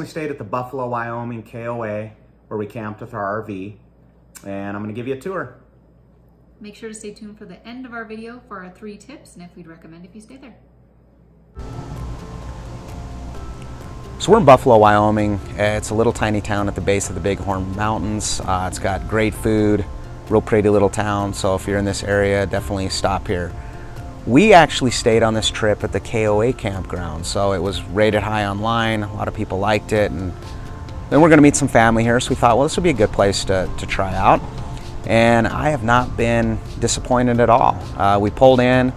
stayed at the Buffalo, Wyoming KOA, where we camped with our RV, and I'm gonna give you a tour. Make sure to stay tuned for the end of our video for our 3 tips and if we'd recommend if you stay there. So we're in Buffalo, Wyoming. It's a little tiny town at the base of the Bighorn Mountains. It's got great food, real pretty little town, so if you're in this area, definitely stop here. We actually stayed on this trip at the KOA campground, so it was rated high online. A lot of people liked it, and then we're gonna meet some family here, so we thought, well, this would be a good place to try out. And I have not been disappointed at all. We pulled in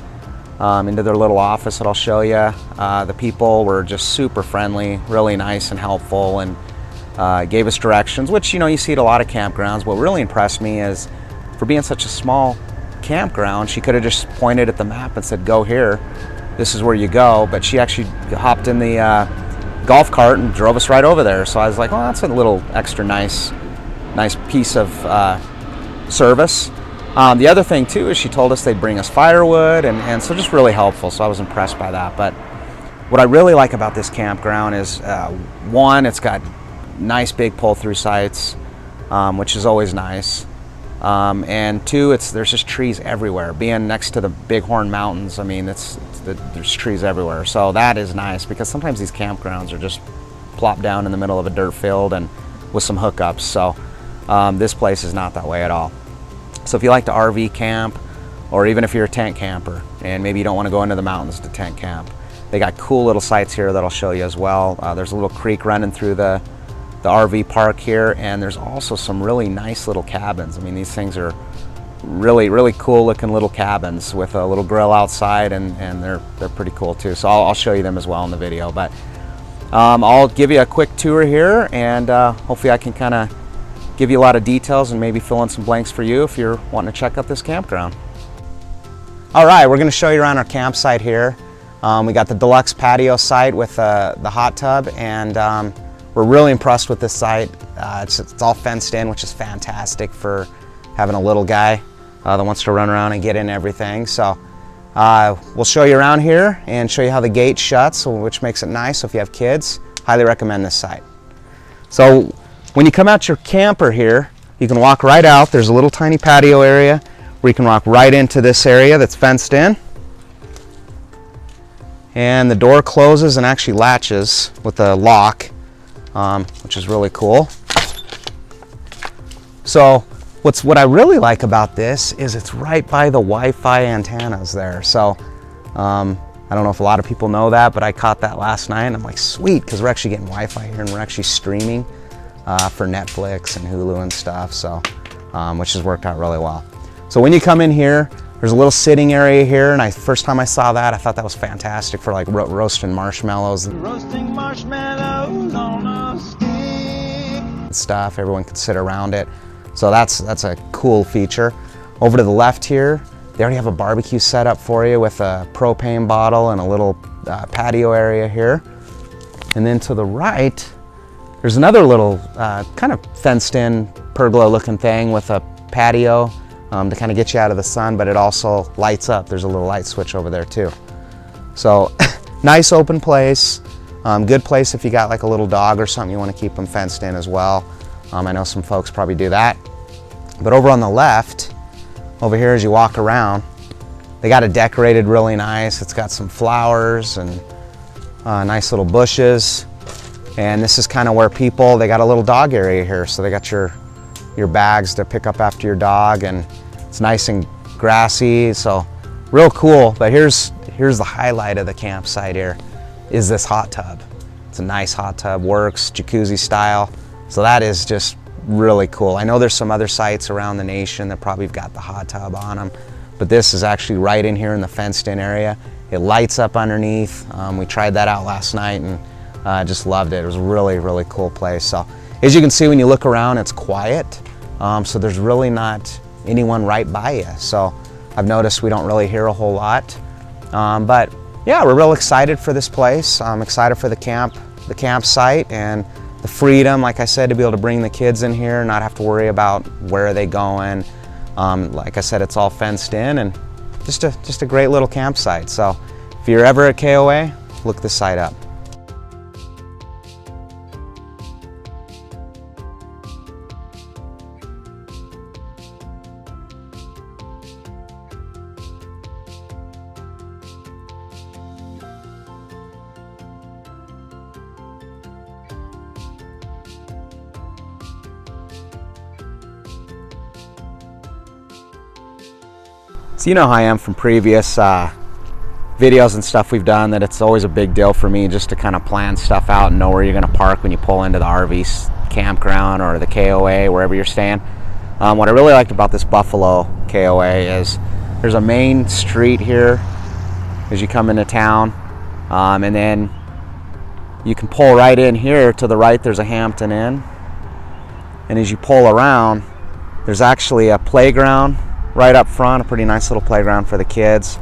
into their little office that I'll show you. The people were just super friendly, really nice and helpful, and gave us directions, which, you know, you see at a lot of campgrounds. What really impressed me is, for being such a small campground, she could have just pointed at the map and said, go here, this is where you go, but she actually hopped in the golf cart and drove us right over there. So I was like, well, that's a little extra nice piece of service. The other thing too is she told us they'd bring us firewood, and so just really helpful, so I was impressed by that. But what I really like about this campground is, one, it's got nice big pull-through sites, which is always nice, and two, there's just trees everywhere. Being next to the Bighorn Mountains, I mean, there's trees everywhere, so that is nice, because sometimes these campgrounds are just plopped down in the middle of a dirt field and with some hookups, so this place is not that way at all. So if you like to RV camp, or even if you're a tent camper and maybe you don't want to go into the mountains to tent camp, they got cool little sites here that I'll show you as well. There's a little creek running through the RV park here, and there's also some really nice little cabins. I mean, these things are really cool looking little cabins with a little grill outside, and they're pretty cool too. So I'll show you them as well in the video, but I'll give you a quick tour here, and hopefully I can kind of give you a lot of details and maybe fill in some blanks for you if you're wanting to check out this campground. All right, we're going to show you around our campsite here. We got the Deluxe patio site with the hot tub, and we're really impressed with this site. It's all fenced in, which is fantastic for having a little guy that wants to run around and get in everything. So we'll show you around here and show you how the gate shuts, which makes it nice. So if you have kids, highly recommend this site. So when you come out your camper here, you can walk right out. There's a little tiny patio area where you can walk right into this area that's fenced in. And the door closes and actually latches with a lock, which is really cool. So what I really like about this is it's right by the Wi-Fi antennas there. So I don't know if a lot of people know that, but I caught that last night, and I'm like, sweet, because we're actually getting Wi-Fi here and we're actually streaming for Netflix and Hulu and stuff, so which has worked out really well. So when you come in here, there's a little sitting area here, and first time I saw that, I thought that was fantastic for like roasting marshmallows. Roasting marshmallows on a stick. Stuff, everyone can sit around it. So that's a cool feature. Over to the left here, they already have a barbecue set up for you with a propane bottle and a little patio area here. And then to the right, there's another little kind of fenced in pergola looking thing with a patio to kind of get you out of the sun, but it also lights up. There's a little light switch over there too. So nice open place, good place if you got like a little dog or something, you want to keep them fenced in as well. I know some folks probably do that. But over on the left, over here as you walk around, they got it decorated really nice. It's got some flowers and nice little bushes. And this is kind of where they got a little dog area here. So they got your bags to pick up after your dog, and it's nice and grassy, so real cool. But here's the highlight of the campsite here, is this hot tub. It's a nice hot tub, works jacuzzi style. So that is just really cool. I know there's some other sites around the nation that probably have got the hot tub on them, but this is actually right in here in the fenced in area. It lights up underneath. We tried that out last night, and just loved it. It was a really cool place. So as you can see, when you look around, it's quiet. So there's really not anyone right by you. So I've noticed we don't really hear a whole lot. But yeah, we're real excited for this place. I'm excited for the campsite and the freedom, like I said, to be able to bring the kids in here, not have to worry about where are they going. Like I said, it's all fenced in, and just a great little campsite. So if you're ever at KOA, look this site up. So you know how I am from previous videos and stuff we've done, that it's always a big deal for me just to kind of plan stuff out and know where you're going to park when you pull into the RV campground or the KOA, wherever you're staying. What I really liked about this Buffalo KOA is there's a main street here as you come into town, and then you can pull right in here. To the right there's a Hampton Inn, and as you pull around there's actually a playground right up front, a pretty nice little playground for the kids,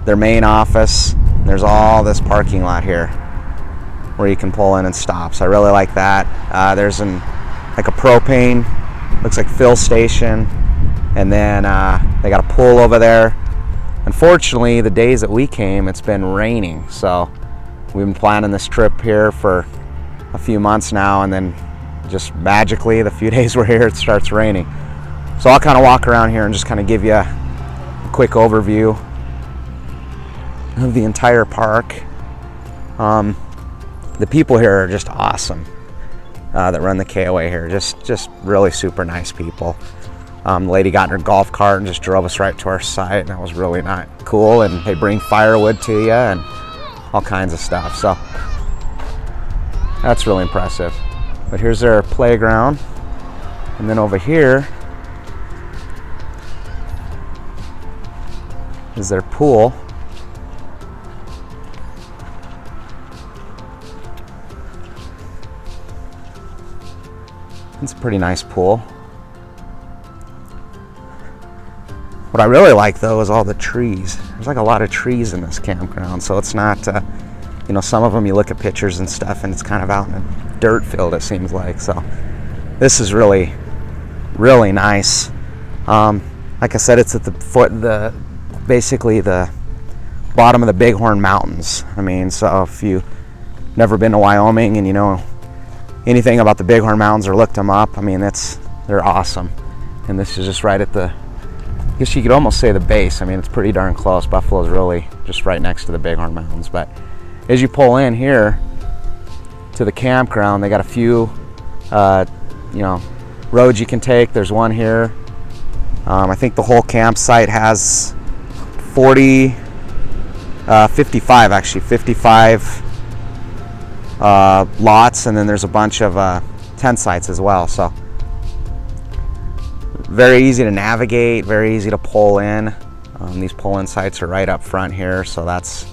their main office. There's all this parking lot here where you can pull in and stop, so I really like that. There's like a propane, looks like fill station, and then they got a pool over there. Unfortunately, the days that we came, it's been raining, so we've been planning this trip here for a few months now, and then just magically the few days we're here it starts raining. So I'll kind of walk around here and just kind of give you a quick overview of the entire park. The people here are just awesome that run the KOA here, just really super nice people. The lady got in her golf cart and just drove us right to our site, and that was really not cool. And they bring firewood to you and all kinds of stuff, so that's really impressive. But here's their playground, and then over here is their pool. It's a pretty nice pool. What I really like though is all the trees. There's like a lot of trees in this campground, so it's not, you know, some of them you look at pictures and stuff and it's kind of out in a dirt field, it seems like. So this is really, really nice. Like I said, it's at the foot, basically the bottom of the Bighorn Mountains. I mean, so if you've never been to Wyoming and you know anything about the Bighorn Mountains or looked them up, I mean, they're awesome. And this is just right at the, I guess you could almost say the base. I mean, it's pretty darn close. Buffalo's really just right next to the Bighorn Mountains. But as you pull in here to the campground, they got a few, you know, roads you can take. There's one here. I think the whole campsite has 55 actually, 55 lots, and then there's a bunch of tent sites as well. So very easy to navigate, very easy to pull in. These pull-in sites are right up front here, so that's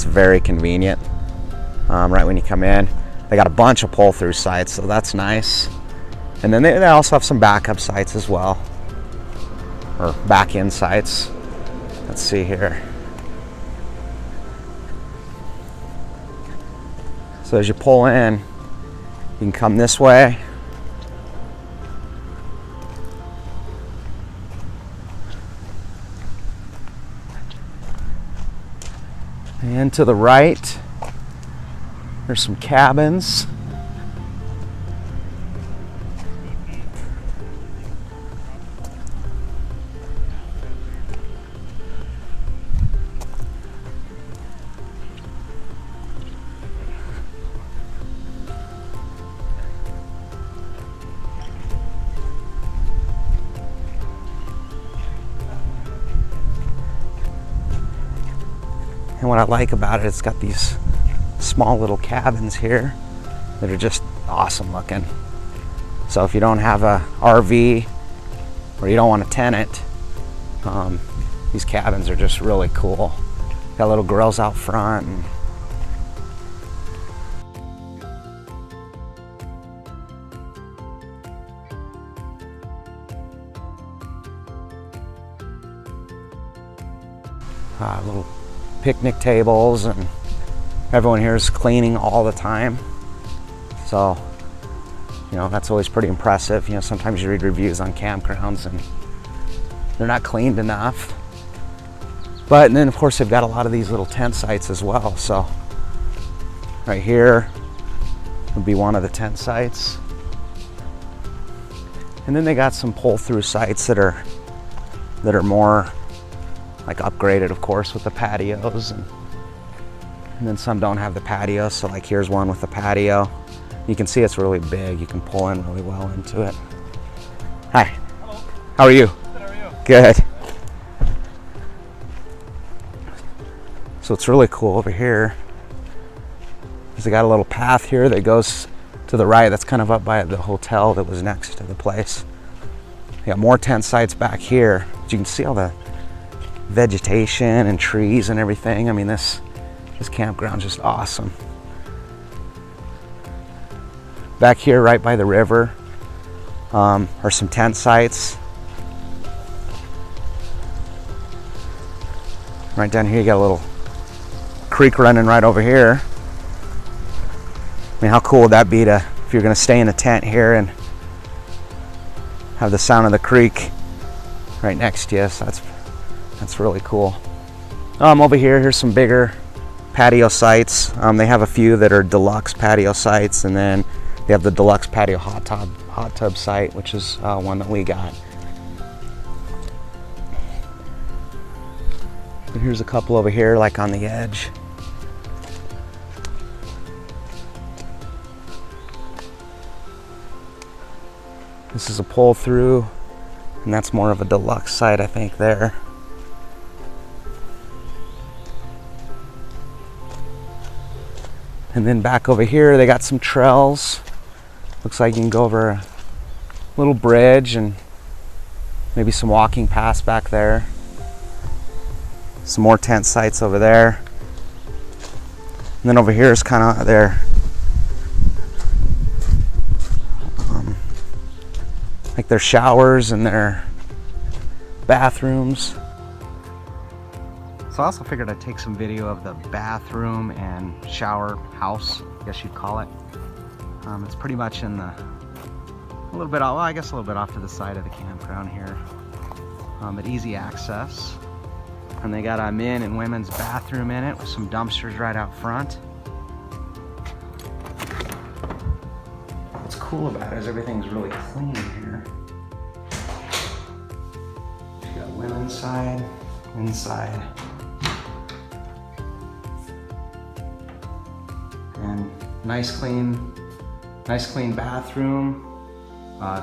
very convenient. Right when you come in, they got a bunch of pull-through sites, so that's nice. And then they also have some backup sites as well, or back-in sites. Let's see here. So as you pull in, you can come this way. And to the right, there's some cabins. And what I like about it, it's got these small little cabins here that are just awesome looking. So if you don't have a RV or you don't want to tent it, these cabins are just really cool. Got little grills out front. And little picnic tables, and everyone here is cleaning all the time. So, you know, that's always pretty impressive. You know, sometimes you read reviews on campgrounds and they're not cleaned enough. But, and then of course they've got a lot of these little tent sites as well. So right here would be one of the tent sites. And then they got some pull-through sites that are more like upgraded, of course, with the patios, and then some don't have the patio. So like here's one with the patio. You can see it's really big. You can pull in really well into it. Hi. Hello. How are you? Good, how are you? Good. So what's really cool over here is they got a little path here that goes to the right. That's kind of up by the hotel that was next to the place. You got more tent sites back here. But you can see all the vegetation and trees and everything. I mean, this campground's just awesome. Back here, right by the river, are some tent sites. Right down here, you got a little creek running right over here. I mean, how cool would that be if you're going to stay in a tent here and have the sound of the creek right next to you? So that's really cool. Over here's some bigger patio sites. They have a few that are deluxe patio sites, and then they have the deluxe patio hot tub site, which is one that we got. And here's a couple over here, like on the edge. This is a pull through, and that's more of a deluxe site, I think, there. And then back over here, they got some trails. Looks like you can go over a little bridge and maybe some walking paths back there. Some more tent sites over there. And then over here is kind of their like their showers and their bathrooms. So I also figured I'd take some video of the bathroom and shower house, I guess you'd call it. It's pretty much in a little bit off to the side of the campground here, but easy access. And they got a men and women's bathroom in it with some dumpsters right out front. What's cool about it is everything's really clean here. You got women's side, inside. And nice clean bathroom,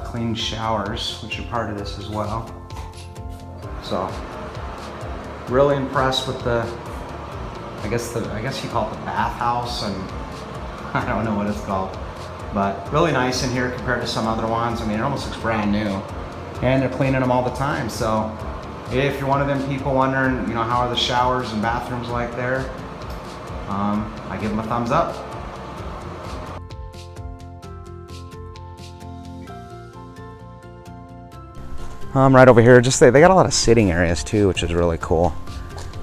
clean showers, which are part of this as well. So really impressed with I guess you call it the bathhouse, and I don't know what it's called, but really nice in here compared to some other ones. I mean, it almost looks brand new, and they're cleaning them all the time. So if you're one of them people wondering, how are the showers and bathrooms like there, I give them a thumbs up. Right over here, they got a lot of sitting areas too, which is really cool.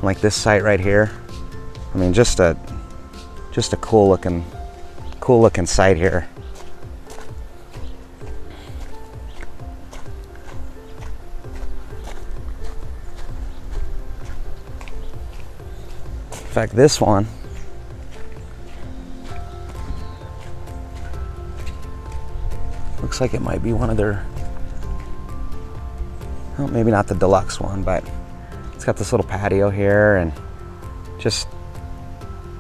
Like this site right here. I mean, just a cool looking site here. In fact, this one looks like it might be one of their, well, maybe not the deluxe one, but it's got this little patio here and just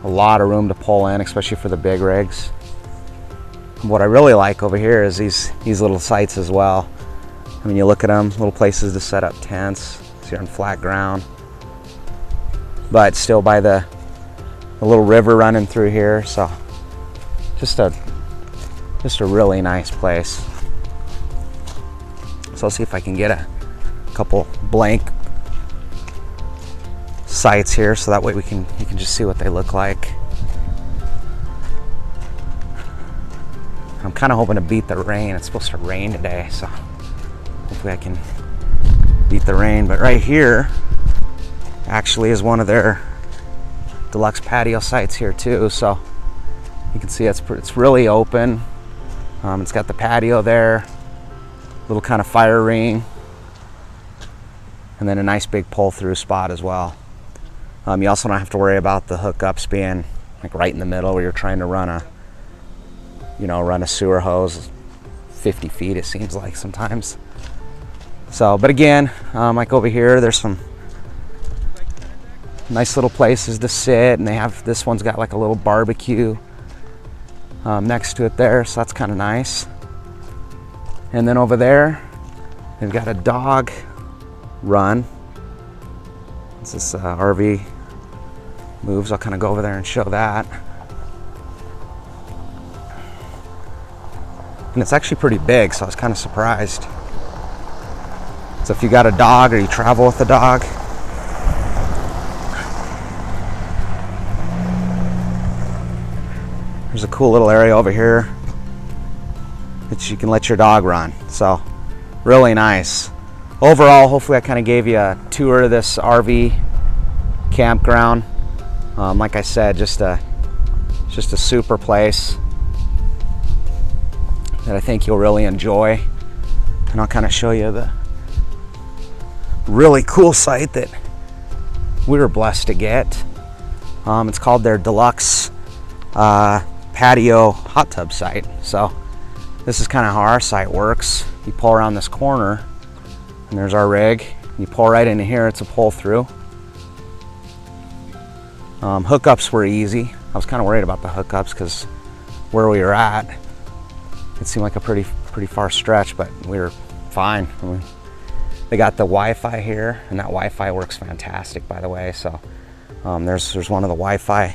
a lot of room to pull in, especially for the big rigs. What I really like over here is these little sites as well. I mean, you look at them, little places to set up tents. So you're on flat ground, but still by the little river running through here. So just a really nice place. So I'll see if I can get a couple blank sites here, so that way you can just see what they look like. I'm kind of hoping to beat the rain. It's supposed to rain today, so hopefully I can beat the rain. But right here actually is one of their deluxe patio sites here too, so you can see it's really open. It's got the patio there, little kind of fire ring, and then a nice big pull-through spot as well. You also don't have to worry about the hookups being like right in the middle where you're trying to run a sewer hose 50 feet, it seems like sometimes. So, but again, like over here, there's some nice little places to sit, and this one's got like a little barbecue next to it there, so that's kind of nice. And then over there, they've got a dog run. It's this RV moves, I'll kind of go over there and show that. And it's actually pretty big, so I was kind of surprised. So if you got a dog or you travel with a dog, there's a cool little area over here that you can let your dog run. So really nice. Overall, hopefully I kind of gave you a tour of this RV campground. Like I said, just a super place that I think you'll really enjoy. And I'll kind of show you the really cool site that we were blessed to get. It's called their Deluxe patio hot tub site. So this is kind of how our site works. You pull around this corner and there's our rig. You pull right into here, it's a pull through. Hookups were easy. I was kind of worried about the hookups because where we were at, it seemed like a pretty far stretch, but we were fine. I mean, they got the Wi-Fi here, and that Wi-Fi works fantastic, by the way. So there's one of the Wi-Fi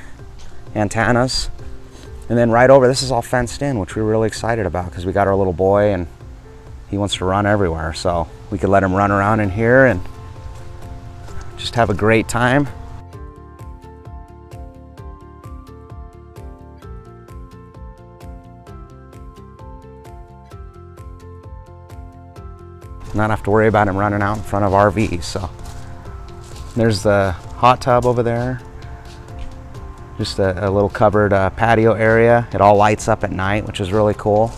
antennas, and then right over, this is all fenced in, which we were really excited about because we got our little boy and he wants to run everywhere. So we could let him run around in here and just have a great time. Not have to worry about him running out in front of RVs. So there's the hot tub over there. Just a little covered patio area. It all lights up at night, which is really cool.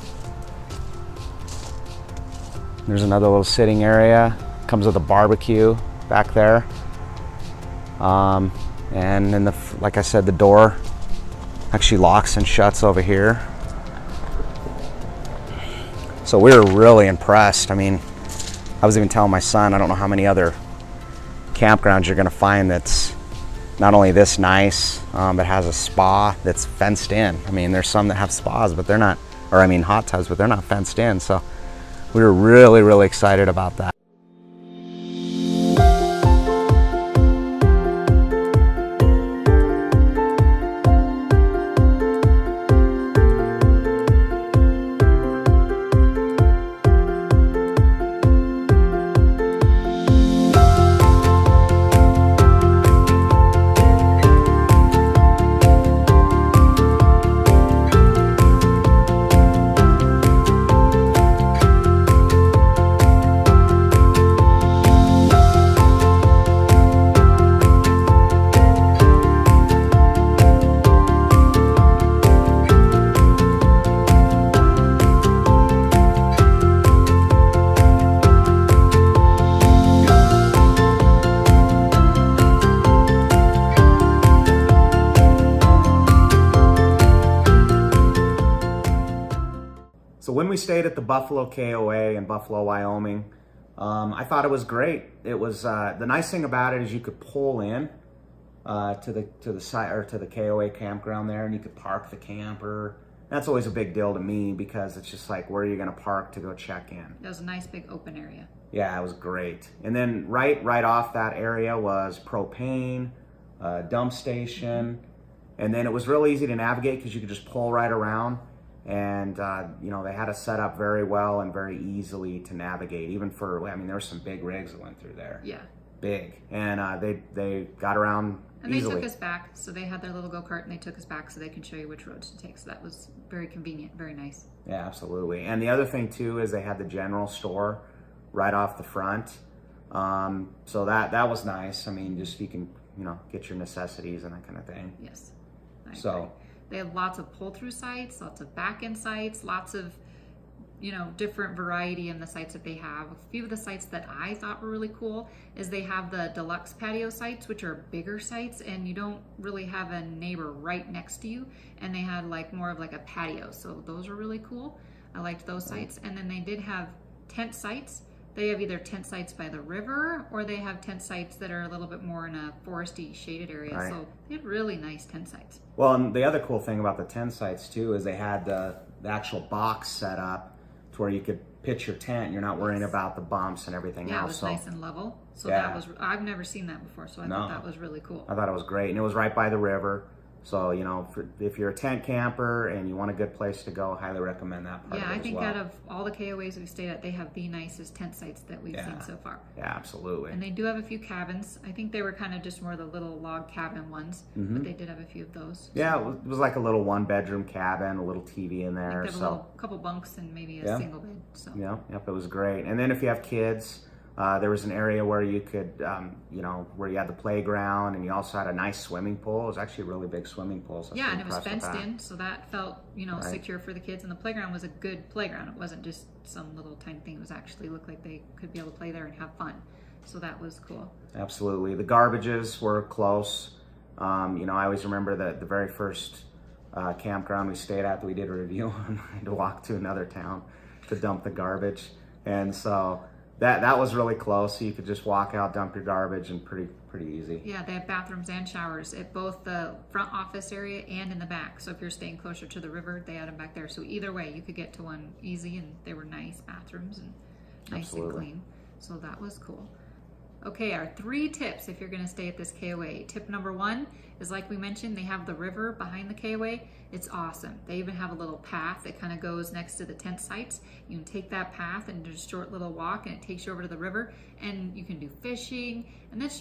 There's another little sitting area. Comes with a barbecue back there. And then, like I said, the door actually locks and shuts over here. So we were really impressed. I mean, I was even telling my son, I don't know how many other campgrounds you're gonna find that's not only this nice, but has a spa that's fenced in. I mean, there's some that have spas, but they're not, or I mean hot tubs, but they're not fenced in. So we were really, really excited about that. So when we stayed at the Buffalo KOA in Buffalo, Wyoming, I thought it was great. It was the nice thing about it is you could pull in to the site or to the KOA campground there, and you could park the camper. That's always a big deal to me because it's just like, where are you going to park to go check in? It was a nice big open area. Yeah, it was great. And then right off that area was propane, dump station, and then it was real easy to navigate because you could just pull right around. And, you know, they had it set up very well and very easily to navigate, even for, I mean, there were some big rigs that went through there. Yeah. Big. And they got around and easily. they took us back. So they had their little go-kart and they took us back so they can show you which roads to take. So that was very convenient, very nice. Yeah, absolutely. And the other thing, too, is they had the general store right off the front. So that was nice. I mean, just you can, you know, get your necessities and that kind of thing. Yes. I So... agree. They have lots of pull-through sites, lots of back-end sites, lots of, you know, different variety in the sites that they have. A few of the sites that I thought were really cool is they have the Deluxe patio sites, which are bigger sites, and you don't really have a neighbor right next to you. And they had like more of like a patio, so those are really cool. I liked those sites. And then they did have tent sites. They have either tent sites by the river or they have tent sites that are a little bit more in a foresty shaded area. Right. So they had really nice tent sites. Well, and the other cool thing about the tent sites too is they had the actual box set up to where you could pitch your tent. You're not worrying about the bumps and everything Yeah, it else. was So nice and level. So Yeah. that was, I've never seen that before, so I No. thought that was really cool. I thought it was great, and it was right by the river. So, you know, if you're a tent camper and you want a good place to go, highly recommend that part Yeah, of it I as think well. out of all the KOAs we've stayed at, they have the nicest tent sites that we've Yeah. seen so far. Yeah, absolutely. And they do have a few cabins. I think they were kind of just more the little log cabin ones, but they did have a few of those. Yeah, it was like a little 1-bedroom cabin, a little TV in I there. think they have a So, little, couple bunks and maybe a Yeah. single bed. So yeah, yep, it was great. And then if you have kids, there was an area where you could, you know, where you had the playground, and you also had a nice swimming pool. It was actually a really big swimming pool. So I yeah, and it was impressed with fenced that. in, so that felt, you know, Right. secure for the kids. And the playground was a good playground. It wasn't just some little tiny thing. It was actually looked like they could be able to play there and have fun. So that was cool. Absolutely. The garbages were close. You know, I always remember that the very first campground we stayed at that we did a review on, I had to walk to another town to dump the garbage. And so that was really close. So you could just walk out, dump your garbage, and pretty easy. Yeah, they have bathrooms and showers at both the front office area and in the back. So if you're staying closer to the river, they had them back there. So either way, you could get to one easy, and they were nice bathrooms and nice Absolutely. and clean. So that was cool. Okay, our 3 tips if you're going to stay at this KOA. Tip number 1 is, like we mentioned, they have the river behind the KOA. It's awesome. They even have a little path that kind of goes next to the tent sites. You can take that path and just a short little walk, and it takes you over to the river, and you can do fishing. And that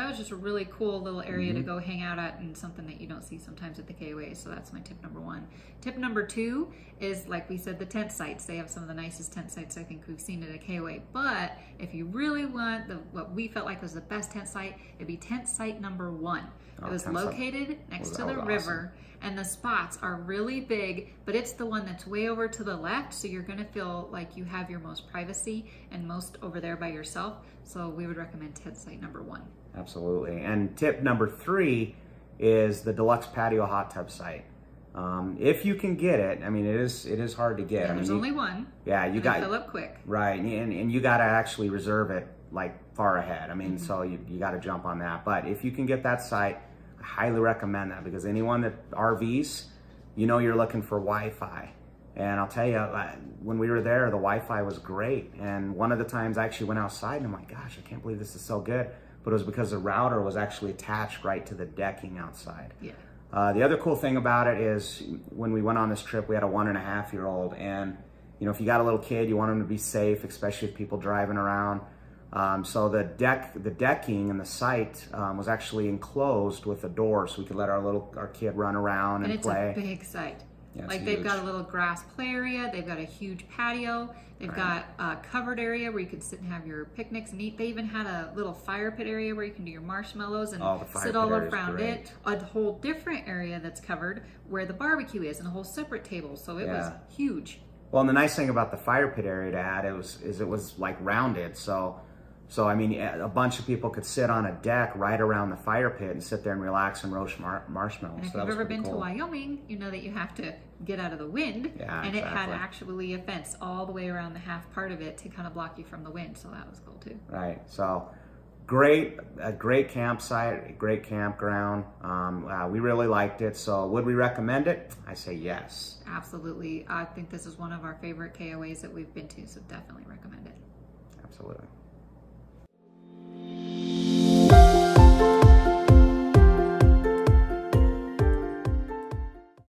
was just a really cool little area to go hang out at, and something that you don't see sometimes at the KOA. So that's my tip number 1. Tip number 2 is, like we said, the tent sites. They have some of the nicest tent sites I think we've seen at a KOA. But if you really want what we felt like was the best tent site, it'd be tent site number 1. Oh, It was tent site located next to that the was river, and the spots are really big, but it's the one that's way over to the left, so you're gonna feel like you have your most privacy and most over there by yourself. So we would recommend tent site number 1. Absolutely. And tip number 3 is the Deluxe patio hot tub site. If you can get it, I mean, it is hard to get. Yeah, I mean, there's only one. Yeah, you and got they fill up quick. right, and you got to actually reserve it like far ahead. I mean, so you got to jump on that. But if you can get that site, I highly recommend that, because anyone that RVs, you know, you're looking for Wi-Fi. And I'll tell you, when we were there, the Wi-Fi was great. And one of the times I actually went outside, and I'm like, gosh, I can't believe this is so good. But it was because the router was actually attached right to the decking outside. Yeah. The other cool thing about it is, when we went on this trip, we had a 1.5-year-old, and you know, if you got a little kid, you want them to be safe, especially with people driving around. So the decking and the site was actually enclosed with a door, so we could let our kid run around and it's play. a big site. Yeah, it's Like they've huge. got a little grass play area, they've got a huge patio, they've got a covered area where you could sit and have your picnics and eat. They even had a little fire pit area where you can do your marshmallows and Oh, the fire sit pit all area is around great. it. A whole different area that's covered where the barbecue is, and a whole separate table. So it was Yeah. huge. Well, and the nice thing about the fire pit area to add is it was like rounded, so I mean, a bunch of people could sit on a deck right around the fire pit and sit there and relax and roast marshmallows. And if So that you've was ever pretty been cool. to Wyoming, you know that you have to get out of the wind. Yeah, and it had exactly. actually a fence all the way around the half part of it to kind of block you from the wind. So that was cool too. Right. So a great campsite, a great campground. We really liked it. So would we recommend it? I say yes. Absolutely. I think this is one of our favorite KOAs that we've been to, so definitely recommend it. Absolutely.